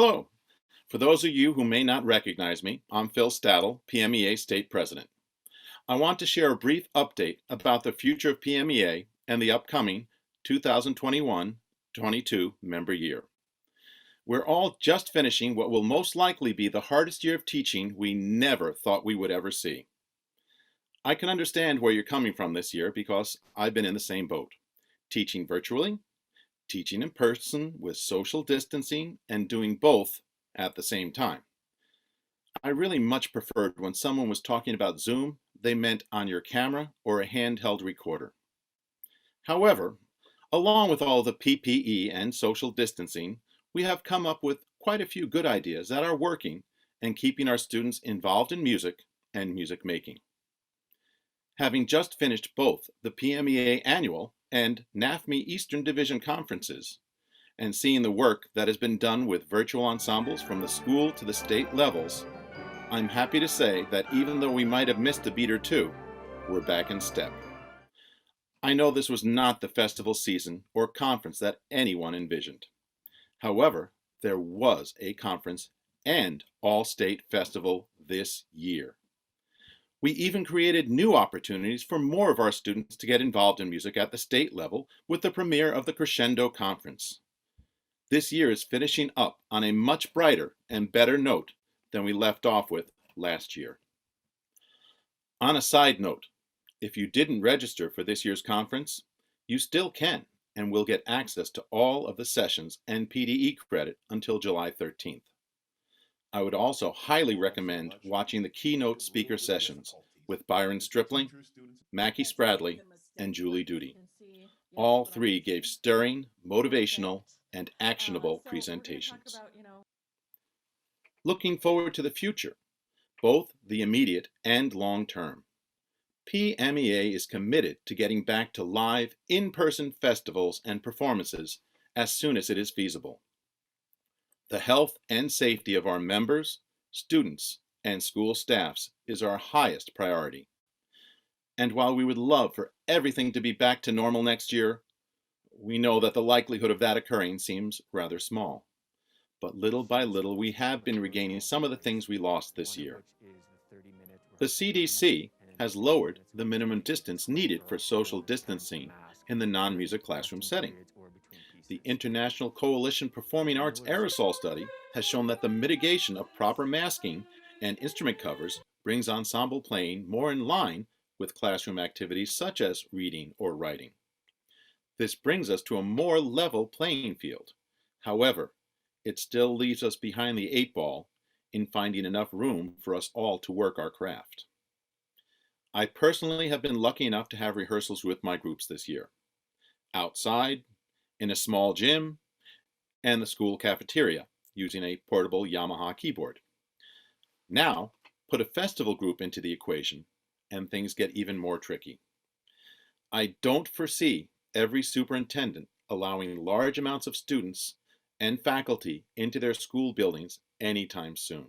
Hello. For those of you who may not recognize me, I'm Phil Stattel, PMEA State President. I want to share a brief update about the future of PMEA and the upcoming 2021-22 member year. We're all just finishing what will most likely be the hardest year of teaching we never thought we would ever see. I can understand where you're coming from this year because I've been in the same boat. Teaching virtually, teaching in person with social distancing, and doing both at the same time. I really much preferred when someone was talking about Zoom, they meant on your camera or a handheld recorder. However, along with all the PPE and social distancing, we have come up with quite a few good ideas that are working and keeping our students involved in music and music making. Having just finished both the PMEA Annual and NAFME Eastern Division conferences, and seeing the work that has been done with virtual ensembles from the school to the state levels, I'm happy to say that even though we might have missed a beat or two, we're back in step. I know this was not the festival season or conference that anyone envisioned. However, there was a conference and all-state festival this year. We even created new opportunities for more of our students to get involved in music at the state level with the premiere of the Crescendo Conference. This year is finishing up on a much brighter and better note than we left off with last year. On a side note, if you didn't register for this year's conference, you still can and will get access to all of the sessions and PDE credit until July 13th. I would also highly recommend watching the keynote speaker sessions with Byron Stripling, Mackie Spradley, and Julie Duty. All three gave stirring, motivational, and actionable presentations. Looking forward to the future, both the immediate and long term, PMEA is committed to getting back to live, in-person festivals and performances as soon as it is feasible. The health and safety of our members, students, and school staffs is our highest priority. And while we would love for everything to be back to normal next year, we know that the likelihood of that occurring seems rather small. But little by little, we have been regaining some of the things we lost this year. The CDC has lowered the minimum distance needed for social distancing in the non-music classroom setting. The International Coalition Performing Arts Aerosol Study has shown that the mitigation of proper masking and instrument covers brings ensemble playing more in line with classroom activities such as reading or writing. This brings us to a more level playing field. However, it still leaves us behind the 8 ball in finding enough room for us all to work our craft. I personally have been lucky enough to have rehearsals with my groups this year. Outside, in a small gym, and the school cafeteria using a portable Yamaha keyboard. Now, put a festival group into the equation, and things get even more tricky. I don't foresee every superintendent allowing large amounts of students and faculty into their school buildings anytime soon,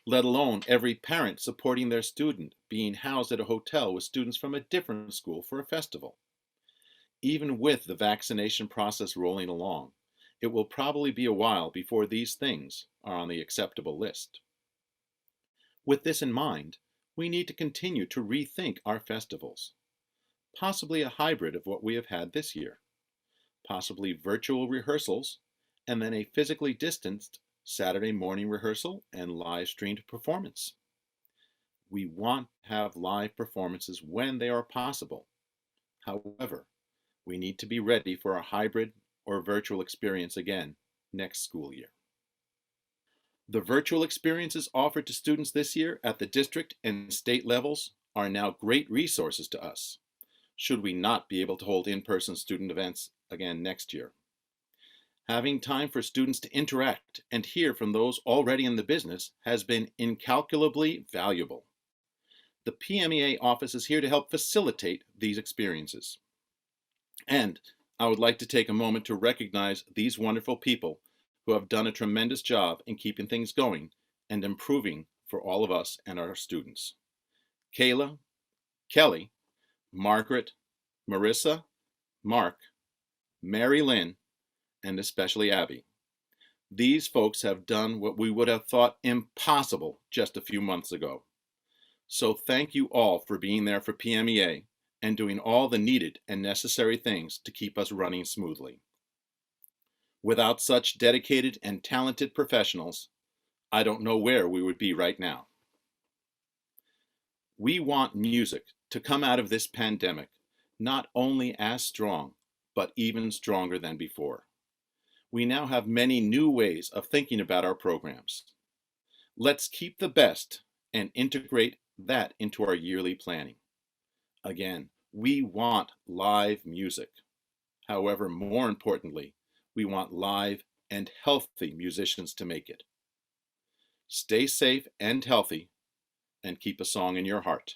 let alone every parent supporting their student being housed at a hotel with students from a different school for a festival. Even with the vaccination process rolling along, it will probably be a while before these things are on the acceptable list. With this in mind, we need to continue to rethink our festivals. Possibly a hybrid of what we have had this year. Possibly virtual rehearsals, and then a physically distanced Saturday morning rehearsal and live streamed performance. We want to have live performances when they are possible. However, we need to be ready for a hybrid or virtual experience again next school year. The virtual experiences offered to students this year at the district and state levels are now great resources to us, should we not be able to hold in-person student events again next year. Having time for students to interact and hear from those already in the business has been incalculably valuable. The PMEA office is here to help facilitate these experiences. And I would like to take a moment to recognize these wonderful people who have done a tremendous job in keeping things going and improving for all of us and our students. Kayla, Kelly, Margaret, Marissa, Mark, Mary Lynn, and especially Abby. These folks have done what we would have thought impossible just a few months ago. So thank you all for being there for PMEA and doing all the needed and necessary things to keep us running smoothly. Without such dedicated and talented professionals, I don't know where we would be right now. We want music to come out of this pandemic not only as strong, but even stronger than before. We now have many new ways of thinking about our programs. Let's keep the best and integrate that into our yearly planning. Again, we want live music. However, more importantly, we want live and healthy musicians to make it. Stay safe and healthy, and keep a song in your heart.